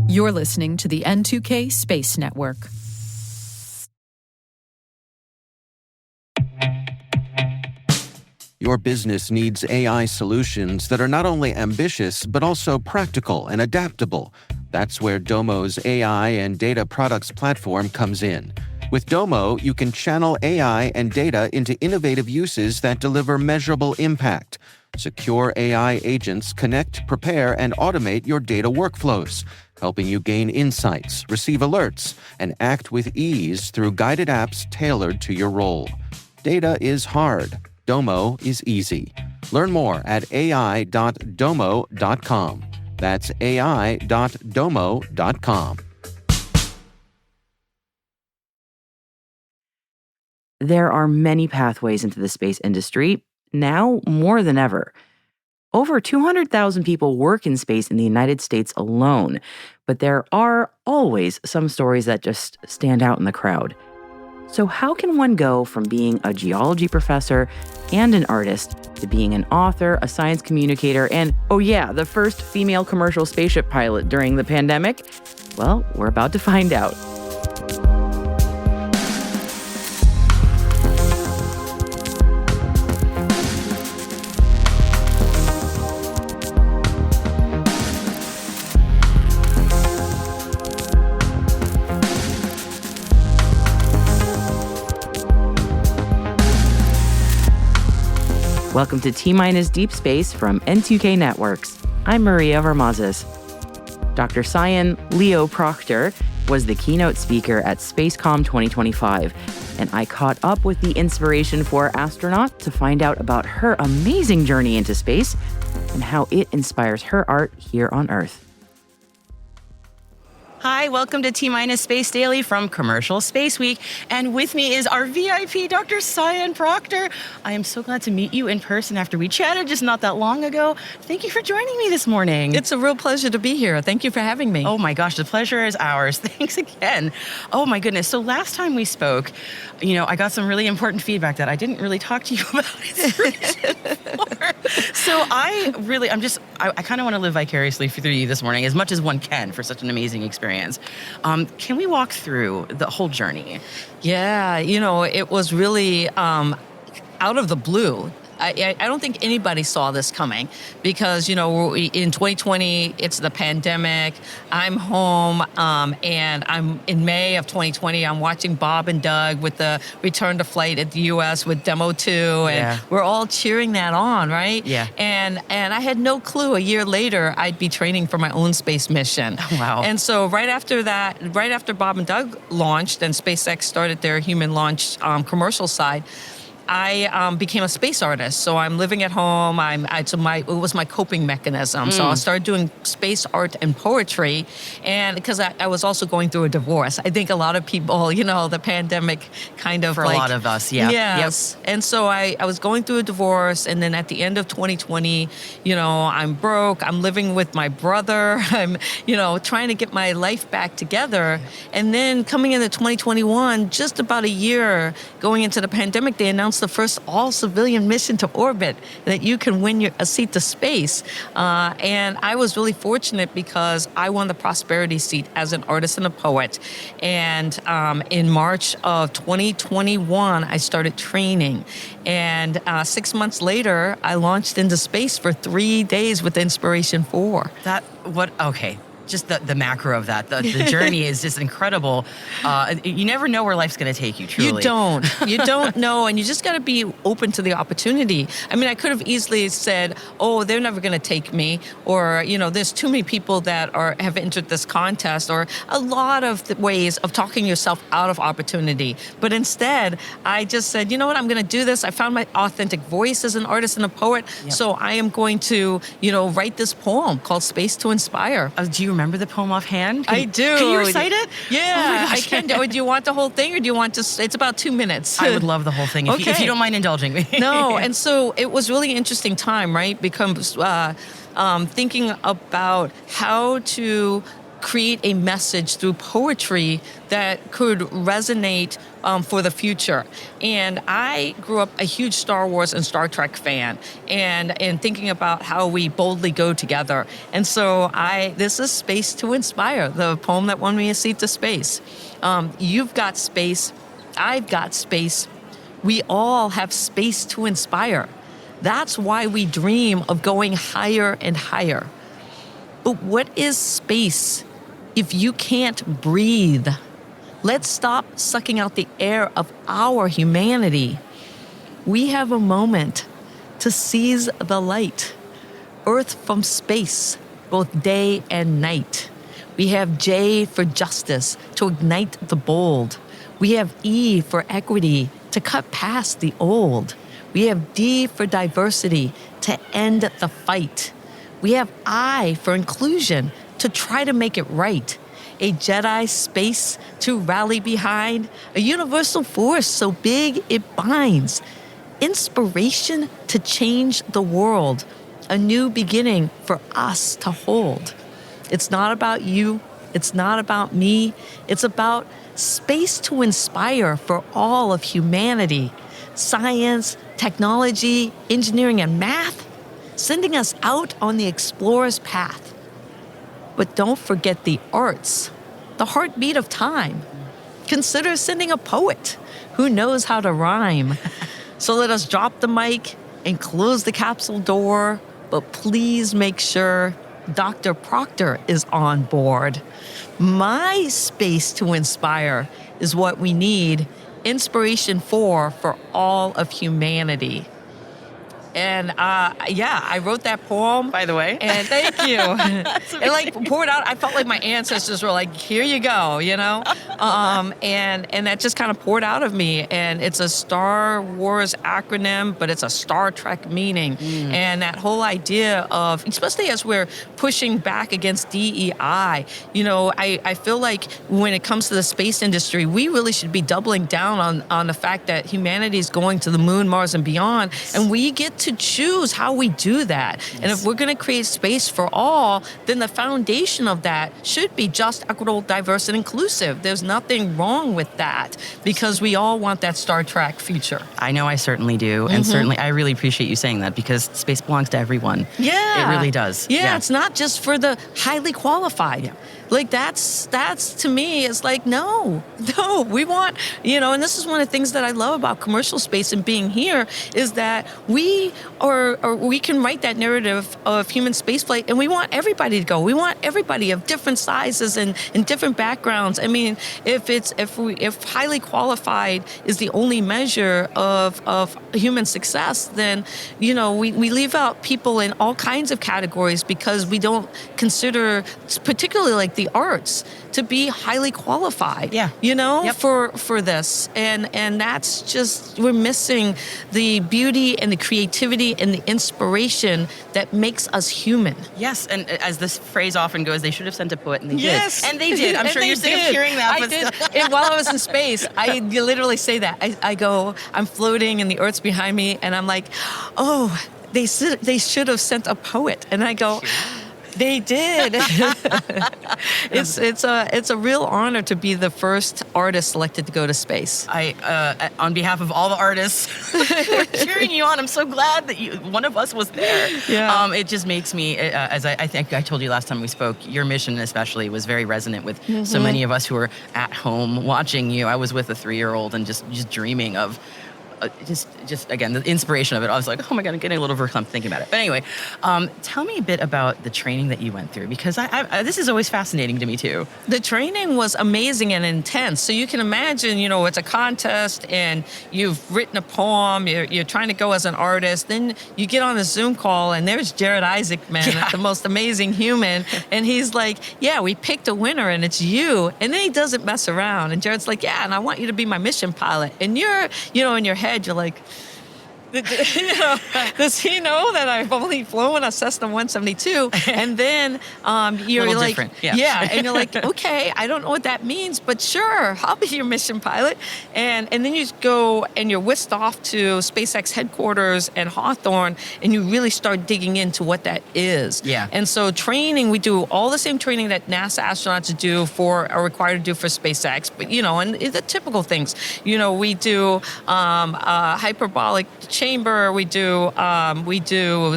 You're listening to the N2K Space Network. Your business needs AI solutions that are not only ambitious, but also practical and adaptable. That's where Domo's AI and data products platform comes in. With Domo, you can channel AI and data into innovative uses that deliver measurable impact. Secure AI agents connect, prepare, and automate your data workflows, helping you gain insights, receive alerts, and act with ease through guided apps tailored to your role. Data is hard. Domo is easy. Learn more at ai.domo.com. That's ai.domo.com. There are many pathways into the space industry, now more than ever. Over 200,000 people work in space in the United States alone, but there are always some stories that just stand out in the crowd. So how can one go from being a geology professor and an artist to being an author, a science communicator, and, oh yeah, the first female commercial spaceship pilot during the pandemic? Well, we're about to find out. Welcome to T-Minus Deep Space from N2K Networks. I'm Maria Vermazes. Dr. Sian Proctor was the keynote speaker at SpaceCom 2025, and I caught up with the Inspiration4 astronaut to find out about her amazing journey into space and how it inspires her art here on Earth. Hi, welcome to T-Minus Space Daily from Commercial Space Week. And with me is our VIP, Dr. Sian Proctor. I am so glad to meet you in person after we chatted just not that long ago. Thank you for joining me this morning. It's a real pleasure to be here. Thank you for having me. Oh my gosh, the pleasure is ours. Thanks again. Oh my goodness. So last time we spoke, I got some really important feedback that I didn't really talk to you about Inspiration4. So I kind of want to live vicariously through you this morning as much as one can for such an amazing experience. Can we walk through the whole journey? Yeah, it was really out of the blue. I don't think anybody saw this coming because, in 2020, it's the pandemic. I'm home, and I'm in May of 2020. I'm watching Bob and Doug with the return to flight at the U.S. with Demo 2, and we're all cheering that on, right? Yeah. And I had no clue a year later I'd be training for my own space mission. Wow. And so right after Bob and Doug launched and SpaceX started their human launch commercial side, I became a space artist. So I'm living at home. It was my coping mechanism. So I started doing space art and poetry, and because I was also going through a divorce. I think a lot of people, the pandemic kind of for a lot of us, yeah. Yes. Yep. And so I was going through a divorce, and then at the end of 2020, I'm broke. I'm living with my brother. I'm, trying to get my life back together. And then coming into 2021, just about a year going into the pandemic, they announced the first all-civilian mission to orbit, that you can win a seat to space. And I was really fortunate because I won the prosperity seat as an artist and a poet. And in March of 2021, I started training. And 6 months later, I launched into space for 3 days with Inspiration4. Okay. Just the macro of that, the journey is just incredible. You never know where life's going to take you, truly. You don't know, and you just got to be open to the opportunity. I mean, I could have easily said, oh, they're never going to take me, or, there's too many people that have entered this contest, or a lot of ways of talking yourself out of opportunity. But instead, I just said, you know what, I'm going to do this. I found my authentic voice as an artist and a poet, so I am going to, write this poem called Space to Inspire. Do you remember the poem offhand? I do. Can you recite it? Yeah, I can. Do you want the whole thing, or do you want to? It's about 2 minutes. I would love the whole thing if you don't mind indulging me. No, and so it was really interesting time, right? Because thinking about how to create a message through poetry that could resonate for the future. And I grew up a huge Star Wars and Star Trek fan, and thinking about how we boldly go together. And so this is Space to Inspire, the poem that won me a seat to space. You've got space, I've got space. We all have space to inspire. That's why we dream of going higher and higher. But what is space if you can't breathe? Let's stop sucking out the air of our humanity. We have a moment to seize the light. Earth from space, both day and night. We have J for justice, to ignite the bold. We have E for equity, to cut past the old. We have D for diversity, to end the fight. We have I for inclusion, to try to make it right. A Jedi space to rally behind, a universal force so big it binds. Inspiration to change the world, a new beginning for us to hold. It's not about you, it's not about me, it's about space to inspire for all of humanity. Science, technology, engineering, and math, sending us out on the explorer's path. But don't forget the arts, the heartbeat of time. Consider sending a poet who knows how to rhyme. So let us drop the mic and close the capsule door, but please make sure Dr. Proctor is on board. My space to inspire is what we need. Inspiration4 for all of humanity. And I wrote that poem. By the way. And thank you. It like poured out. I felt like my ancestors were like, here you go, you know? And that just kind of poured out of me. And it's a Star Wars acronym, but it's a Star Trek meaning. And that whole idea of, especially as we're pushing back against DEI, you know, I feel like when it comes to the space industry, we really should be doubling down on the fact that humanity is going to the moon, Mars, and beyond. And we get to choose how we do that. Yes. And if we're going to create space for all, then the foundation of that should be just, equitable, diverse, and inclusive. There's nothing wrong with that because we all want that Star Trek future. I know I certainly do. And certainly I really appreciate you saying that because space belongs to everyone. Yeah. It really does. Yeah, it's not just for the highly qualified. Yeah. Like that's to me, it's like, no, we want, you know, and this is one of the things that I love about commercial space and being here is that we can write that narrative of human spaceflight and we want everybody to go. We want everybody of different sizes and different backgrounds. I mean, if highly qualified is the only measure of human success, then, you know, we leave out people in all kinds of categories because we don't consider, particularly like the arts, to be highly qualified. Yeah. You know, for this. And that's just, we're missing the beauty and the creativity and the inspiration that makes us human. Yes, and as this phrase often goes, they should have sent a poet, and they did. And they did. I'm sure you're sick of hearing that. I did. And while I was in space, I literally say that. I go, I'm floating and the Earth's behind me, and I'm like, oh, they should have sent a poet. And I go, they did. It's a real honor to be the first artist selected to go to space. I on behalf of all the artists who are cheering you on, I'm so glad that one of us was there. Yeah. It just makes me, as I think I told you last time we spoke, your mission especially was very resonant with so many of us who were at home watching you. I was with a 3-year-old and just dreaming of. Just again, the inspiration of it. I was like, oh my God, I'm getting a little overcome thinking about it. But anyway, tell me a bit about the training that you went through, because I this is always fascinating to me too. The training was amazing and intense. So you can imagine, you know, it's a contest and you've written a poem, you're trying to go as an artist. Then you get on a Zoom call and there's Jared Isaacman, the most amazing human. And he's like, yeah, we picked a winner and it's you. And then he doesn't mess around. And Jared's like, yeah, and I want you to be my mission pilot. And you're, you know, in your head, you're like, Does he know that I've only flown a Cessna 172? And then you're Little like, different, yeah. and you're like, okay, I don't know what that means, but sure, I'll be your mission pilot. And then you go and you're whisked off to SpaceX headquarters and Hawthorne, and you really start digging into what that is. Yeah. And so training, we do all the same training that NASA astronauts are required to do for SpaceX, but and the typical things. We do hyperbolic chamber, we do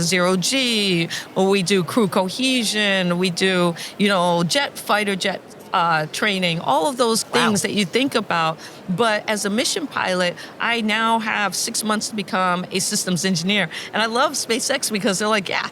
zero G, we do crew cohesion, we do fighter jet training, all of those things that you think about. But as a mission pilot, I now have 6 months to become a systems engineer, and I love SpaceX because they're like, I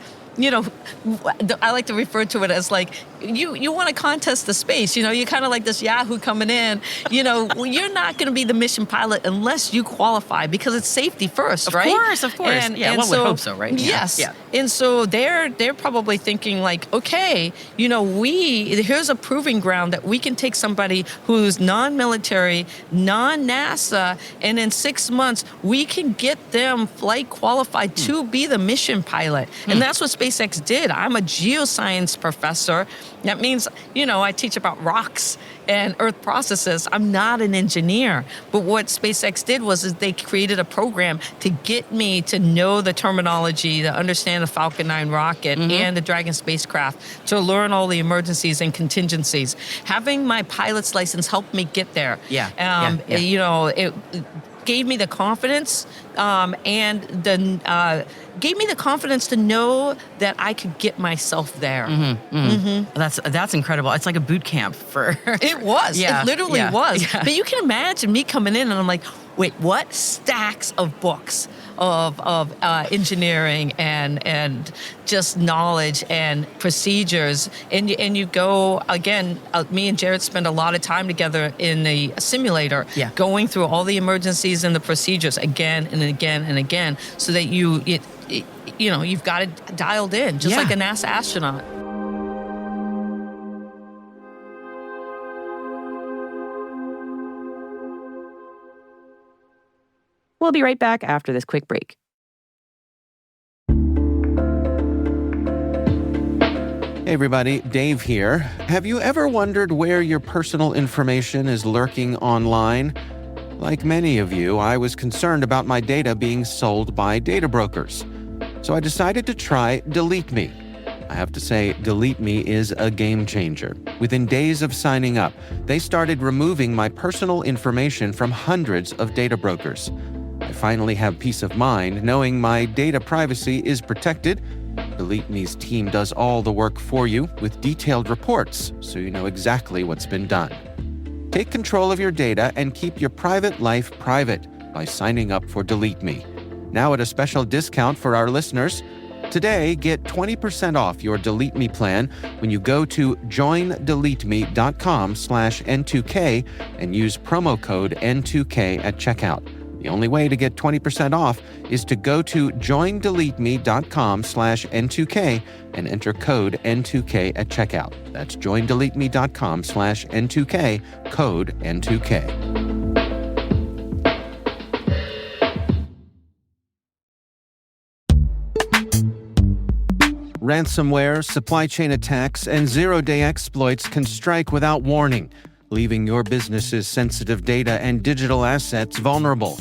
like to refer to it as like, you want to contest the space, you're kind of like this Yahoo coming in, you're not going to be the mission pilot unless you qualify, because it's safety first, right? Of course. And one would hope so, right? Yes. Yeah. And so they're probably thinking like, okay, here's a proving ground that we can take somebody who's non-military, non-NASA, and in 6 months, we can get them flight qualified to be the mission pilot. And that's what SpaceX did. I'm a geoscience professor. That means, I teach about rocks and Earth processes. I'm not an engineer. But what SpaceX did was they created a program to get me to know the terminology, to understand the Falcon 9 rocket and the Dragon spacecraft, to learn all the emergencies and contingencies. Having my pilot's license helped me get there. It gave me the confidence gave me the confidence to know that I could get myself there. That's incredible. It's like a boot camp for... It was. Yeah. It literally was. Yeah. But you can imagine me coming in and I'm like, wait, what? Stacks of books of engineering and just knowledge and procedures. And you go, again, me and Jared spend a lot of time together in the simulator, going through all the emergencies and the procedures again and again and again, so that you've got it dialed in, just like a NASA astronaut. We'll be right back after this quick break. Hey everybody, Dave here. Have you ever wondered where your personal information is lurking online? Like many of you, I was concerned about my data being sold by data brokers. So I decided to try Delete Me. I have to say, Delete Me is a game changer. Within days of signing up, they started removing my personal information from hundreds of data brokers. I finally have peace of mind knowing my data privacy is protected. Delete Me's team does all the work for you with detailed reports, so you know exactly what's been done. Take control of your data and keep your private life private by signing up for Delete Me. Now at a special discount for our listeners. Today, get 20% off your Delete Me plan when you go to joindeleteme.com/N2K and use promo code N2K at checkout. The only way to get 20% off is to go to joindeleteme.com/N2K and enter code N2K at checkout. That's joindeleteme.com/N2K, code N2K. Ransomware, supply chain attacks, and zero-day exploits can strike without warning, leaving your business's sensitive data and digital assets vulnerable.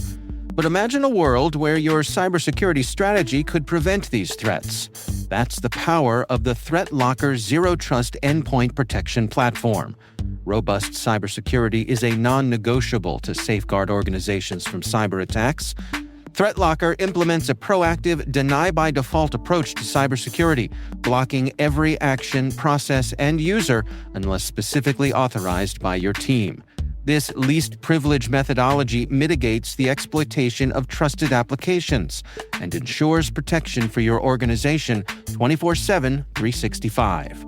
But imagine a world where your cybersecurity strategy could prevent these threats. That's the power of the Threat Locker Zero Trust Endpoint Protection Platform. Robust cybersecurity is a non-negotiable to safeguard organizations from cyber attacks. Threat Locker implements a proactive, deny-by-default approach to cybersecurity, blocking every action, process, and user unless specifically authorized by your team. This least privilege methodology mitigates the exploitation of trusted applications and ensures protection for your organization 24/7, 365.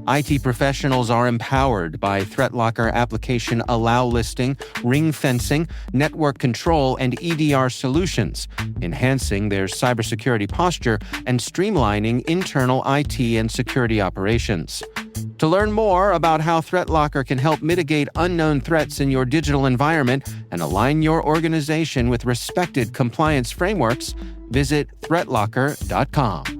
IT professionals are empowered by ThreatLocker application allow listing, ring fencing, network control, and EDR solutions, enhancing their cybersecurity posture and streamlining internal IT and security operations. To learn more about how ThreatLocker can help mitigate unknown threats in your digital environment, and align your organization with respected compliance frameworks, visit threatlocker.com.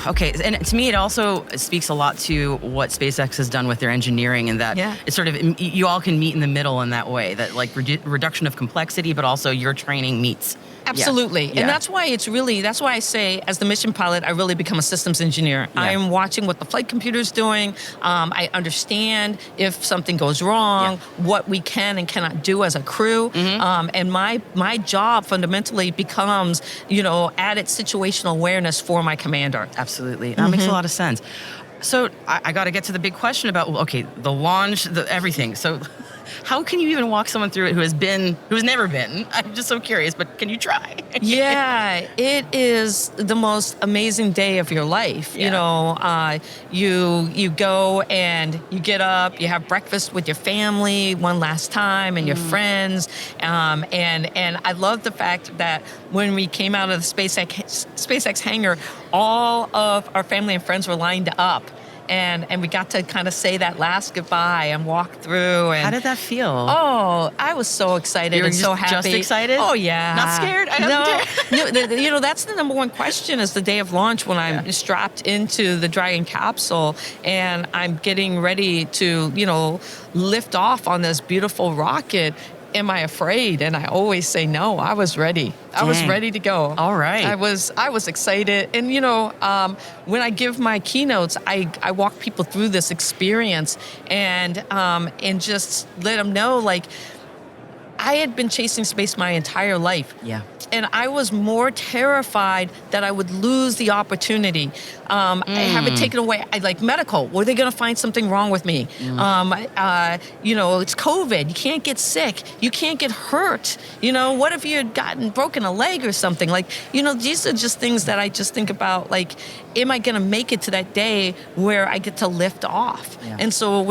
Okay, and to me, it also speaks a lot to what SpaceX has done with their engineering, and that it's sort of, you all can meet in the middle in that way, that like reduction of complexity, but also your training meets. Absolutely. Yeah. And that's why I say, as the mission pilot, I really become a systems engineer. Yeah. I am watching what the flight computer's doing. I understand if something goes wrong, what we can and cannot do as a crew. And my job fundamentally becomes, added situational awareness for my commander. Absolutely. That makes a lot of sense. So I got to get to the big question about, the launch, everything. So how can you even walk someone through it who has never been? I'm just so curious, but can you try? Yeah, it is the most amazing day of your life. Yeah. You go and you get up, you have breakfast with your family one last time and your friends. And I love the fact that when we came out of the SpaceX hangar, all of our family and friends were lined up. And we got to kind of say that last goodbye and walk through. And how did that feel? Oh, I was so excited and so happy. Just excited? Oh, yeah. Not scared? No, that's the number one question is the day of launch when I'm strapped into the Dragon capsule and I'm getting ready to, lift off on this beautiful rocket. Am I afraid? And I always say no. I was ready. I was ready to go. All right. I was excited. And when I give my keynotes, I walk people through this experience and just let them know, like, I had been chasing space my entire life. Yeah. And I was more terrified that I would lose the opportunity. I have it taken away. Like medical. Were they going to find something wrong with me? It's COVID. You can't get sick. You can't get hurt. What if you had broken a leg or something? Like, these are just things that I just think about. Like, am I going to make it to that day where I get to lift off? Yeah. And so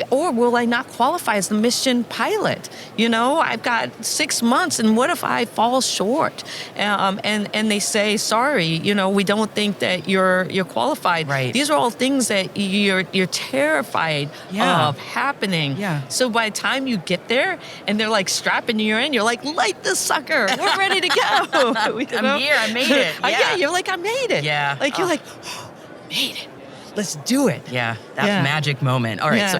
or will I not qualify as the mission pilot? I've got 6 months, and what if I fall short? And they say, sorry, we don't think that you're qualified. Right. These are all things that you're terrified of happening. Yeah. So by the time you get there and they're like strapping you in, you're like, light this sucker. We're ready to go. I'm here. I made it. Yeah. You're like, I made it. Yeah. Like, you're like, oh, made it. Let's do it. Yeah. That magic moment. All right. Yeah.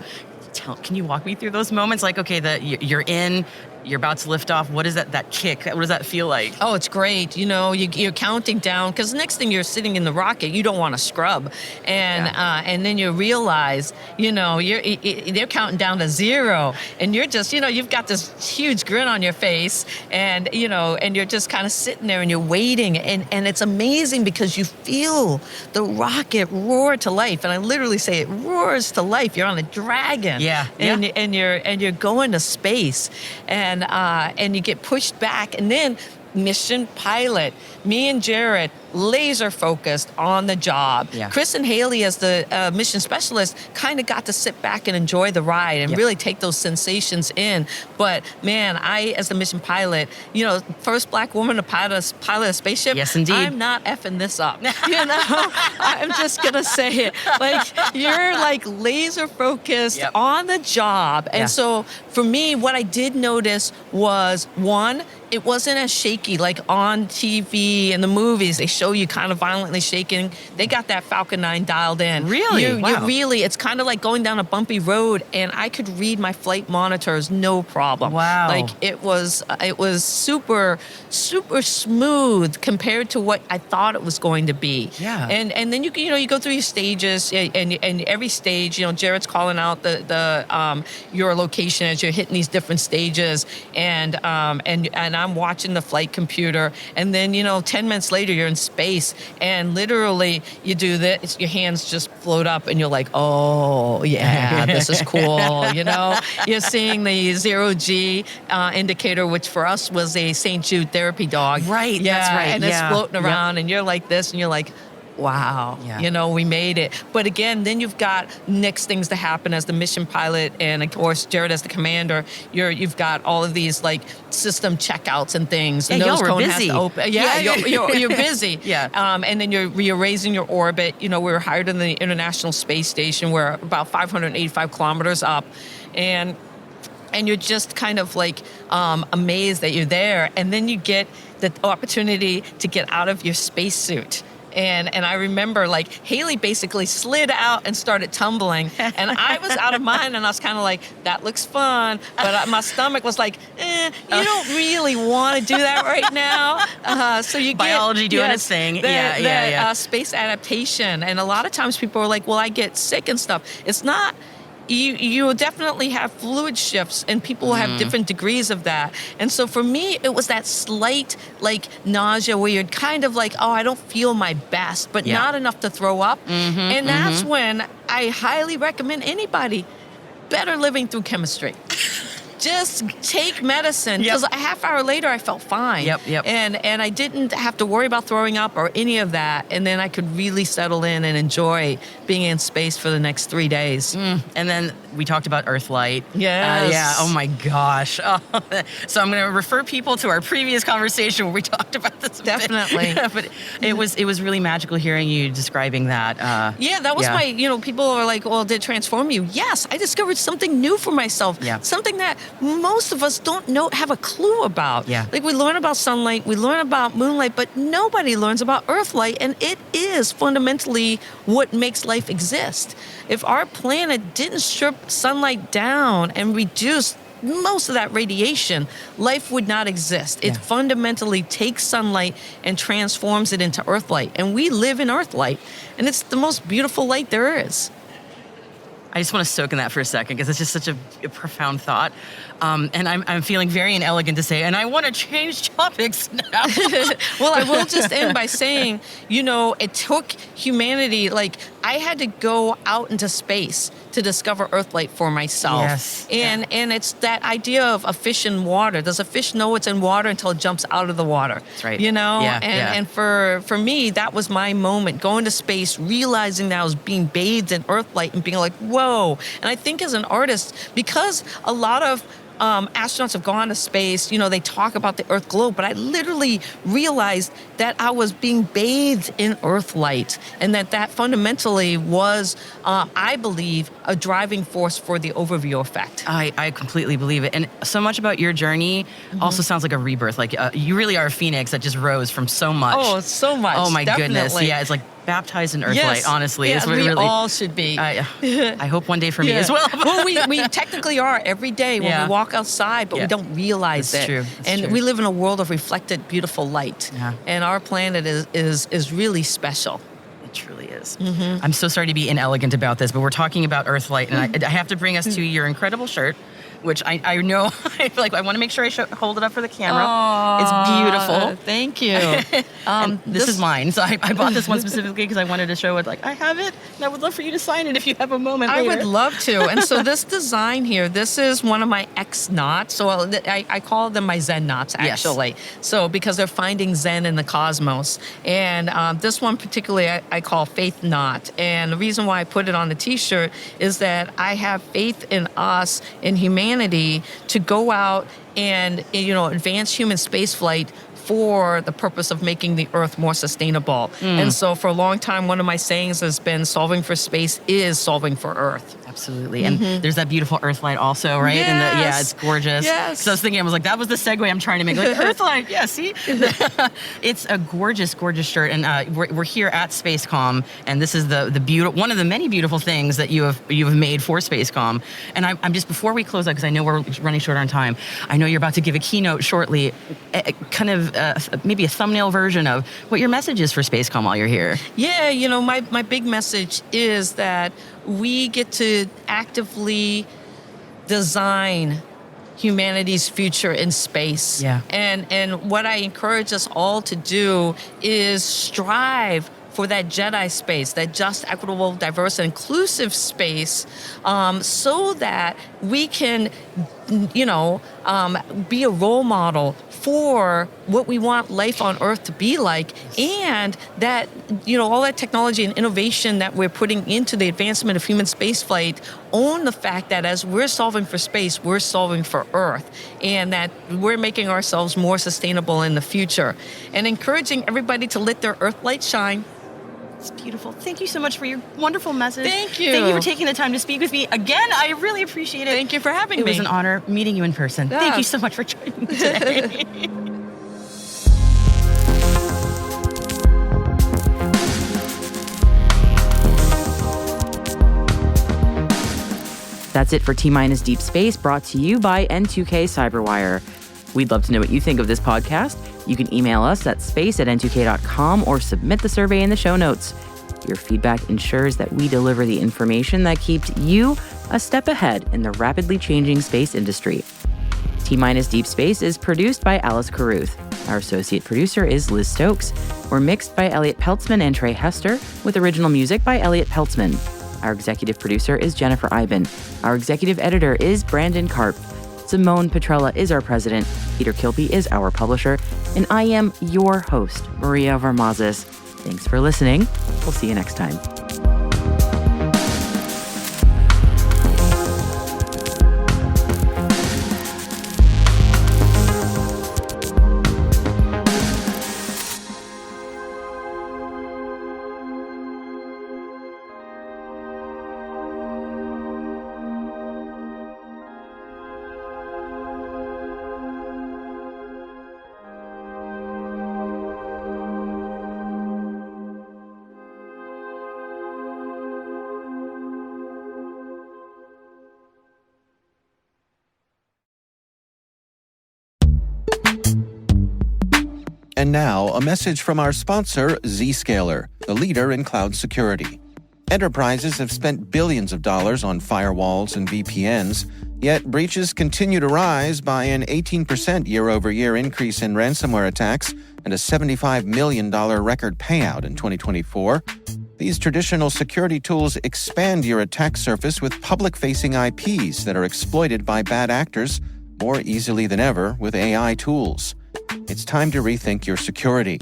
So can you walk me through those moments? Like, okay, you're in, you're about to lift off. What is that kick? What does that feel like? Oh, it's great. You're counting down because the next thing you're sitting in the rocket, you don't want to scrub, and then you realize, they're counting down to 0, and you're just, you've got this huge grin on your face, and you're just kind of sitting there and you're waiting, and it's amazing because you feel the rocket roar to life, and I literally say it roars to life. You're on a Dragon, and you're going to space, and you get pushed back, and then mission pilot, me and Jared, laser focused on the job. Yeah. Chris and Haley, as the mission specialist, kind of got to sit back and enjoy the ride and really take those sensations in. But man, I, as the mission pilot, first black woman to pilot a spaceship. Yes, indeed. I'm not effing this up. I'm just gonna say it. Like, you're like laser focused on the job, and so for me, what I did notice was, one, it wasn't as shaky like on TV and the movies. They show you kind of violently shaking. They got that Falcon 9 dialed in. Really? Wow. It's kind of like going down a bumpy road, and I could read my flight monitors no problem. Wow. Like, it was super, super smooth compared to what I thought it was going to be. Yeah. And then you go through your stages, and every stage, Jared's calling out the your location as you're hitting these different stages, and I'm watching the flight computer, and then 10 minutes later you're in space, and literally you do this, your hands just float up, and you're like, oh yeah, this is cool. You're seeing the 0G indicator, which for us was a St. Jude therapy dog. Right. Yeah, That's right. and it's floating around, and you're like this, and you're like, wow, Yeah. we made it. But again, then you've got next things to happen as the mission pilot, and of course, Jared as the commander. You've got all of these like system checkouts and things. Yeah, and y'all nose were cone busy. Has to open. Yeah, you're busy. Yeah. And then you're rearranging your orbit. We were hired in the International Space Station. We're about 585 kilometers up, and you're just kind of like amazed that you're there, and then you get the opportunity to get out of your spacesuit. And I remember like Haley basically slid out and started tumbling, and I was out of mine, and I was kind of like, that looks fun, but my stomach was like, you don't really want to do that right now. So you Biology get, doing yes, its thing. Yeah. Space adaptation, and a lot of times people are like, well, I get sick and stuff. It's not. You will definitely have fluid shifts, and people will have different degrees of that. And so for me, it was that slight like nausea where you're kind of like, oh, I don't feel my best, but not enough to throw up. And that's when I highly recommend anybody better living through chemistry. Just take medicine, because a half hour later I felt fine. Yep. And I didn't have to worry about throwing up or any of that. And then I could really settle in and enjoy being in space for the next 3 days. And then we talked about Earthlight. Yes. Yeah. Oh my gosh. So I'm going to refer people to our previous conversation where we talked about this. Definitely. But it was really magical hearing you describing that. That was my, people are like, well, did it transform you? Yes, I discovered something new for myself. Yeah. Something that most of us don't have a clue about. Yeah. Like we learn about sunlight, we learn about moonlight, but nobody learns about Earthlight, and it is fundamentally what makes life exist. If our planet didn't strip sunlight down and reduce most of that radiation, life would not exist. It fundamentally takes sunlight and transforms it into Earthlight. And we live in Earthlight, and it's the most beautiful light there is. I just want to soak in that for a second because it's just such a profound thought. And I'm feeling very inelegant to say, and I want to change topics now. Well, I will just end by saying, it took humanity, like I had to go out into space to discover Earthlight for myself. Yes. And it's that idea of a fish in water. Does a fish know it's in water until it jumps out of the water? That's right. And for me, that was my moment, going to space, realizing that I was being bathed in Earthlight and being like, whoa. And I think as an artist, because a lot of astronauts have gone to space, they talk about the Earth globe, but I literally realized that I was being bathed in Earthlight, and that fundamentally was, I believe, a driving force for the overview effect. I completely believe it. And so much about your journey also sounds like a rebirth. Like you really are a phoenix that just rose from so much. Oh, so much. Oh my Definitely. goodness. Yeah, it's like baptized in Earthlight, honestly. Yeah, It's what we really, all should be. I hope one day for me as well. Well, we technically are every day when we walk outside, but we don't realize That's it. true. That's true. We live in a world of reflected, beautiful light. Yeah. And our planet is really special. It truly is. I'm so sorry to be inelegant about this, but we're talking about Earthlight, and I have to bring us to your incredible shirt, which I know, I feel like I want to make sure I hold it up for the camera. It's beautiful. Thank you. And this is mine, so I bought this one specifically because I wanted to show it. Like, I have it, and I would love for you to sign it if you have a moment I later. would love to. And so this design here, this is one of my ex-knots. So I call them my Zen knots, actually. So because they're finding Zen in the cosmos. And this one particularly I call Faith Knot. And the reason why I put it on the T-shirt is that I have faith in us, in humanity, to go out and advance human spaceflight for the purpose of making the Earth more sustainable. And so for a long time, one of my sayings has been solving for space is solving for Earth. Absolutely. And there's that beautiful Earthlight also, right? Yes. And it's gorgeous. Yes. So I was thinking, I was like, that was the segue I'm trying to make. Like, Earthlight, yeah, see? It's a gorgeous, gorgeous shirt. And we're here at SpaceCom, and this is the beautiful, one of the many beautiful things that you have made for SpaceCom. And I'm just, before we close out, because I know we're running short on time, I know you're about to give a keynote shortly, kind of maybe a thumbnail version of what your message is for SpaceCom while you're here. Yeah, my big message is that we get to actively design humanity's future in space. Yeah. And what I encourage us all to do is strive for that Jedi space, that just, equitable, diverse, and inclusive space, so that we can be a role model for what we want life on Earth to be like, and that, all that technology and innovation that we're putting into the advancement of human spaceflight own the fact that as we're solving for space, we're solving for Earth, and that we're making ourselves more sustainable in the future, and encouraging everybody to let their Earth light shine. It's beautiful. Thank you so much for your wonderful message. Thank you. Thank you for taking the time to speak with me. Again, I really appreciate it. Thank you for having me. It was an honor meeting you in person. Yeah. Thank you so much for joining me today. That's it for T-Minus Deep Space, brought to you by N2K Cyberwire. We'd love to know what you think of this podcast. You can email us at space@n2k.com or submit the survey in the show notes. Your feedback ensures that we deliver the information that keeps you a step ahead in the rapidly changing space industry. T-Minus Deep Space is produced by Alice Carruth. Our associate producer is Liz Stokes. We're mixed by Elliot Peltzman and Trey Hester, with original music by Elliot Peltzman. Our executive producer is Jennifer Iben. Our executive editor is Brandon Karp. Simone Petrella is our president, Peter Kilby is our publisher, and I am your host, Maria Varmazes. Thanks for listening. We'll see you next time. And now, a message from our sponsor, Zscaler, the leader in cloud security. Enterprises have spent billions of dollars on firewalls and VPNs, yet breaches continue to rise by an 18% year-over-year increase in ransomware attacks and a $75 million record payout in 2024. These traditional security tools expand your attack surface with public-facing IPs that are exploited by bad actors more easily than ever with AI tools. It's time to rethink your security.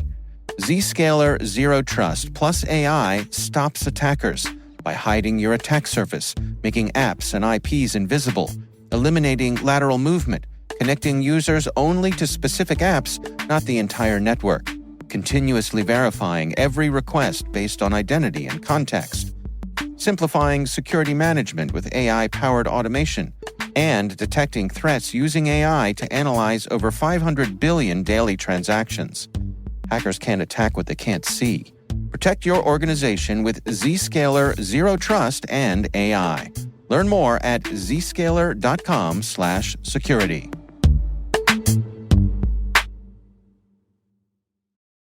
Zscaler Zero Trust plus AI stops attackers by hiding your attack surface, making apps and IPs invisible, eliminating lateral movement, connecting users only to specific apps, not the entire network, continuously verifying every request based on identity and context, simplifying security management with AI-powered automation, and detecting threats using AI to analyze over 500 billion daily transactions. Hackers can't attack what they can't see. Protect your organization with Zscaler Zero Trust and AI. Learn more at zscaler.com/security.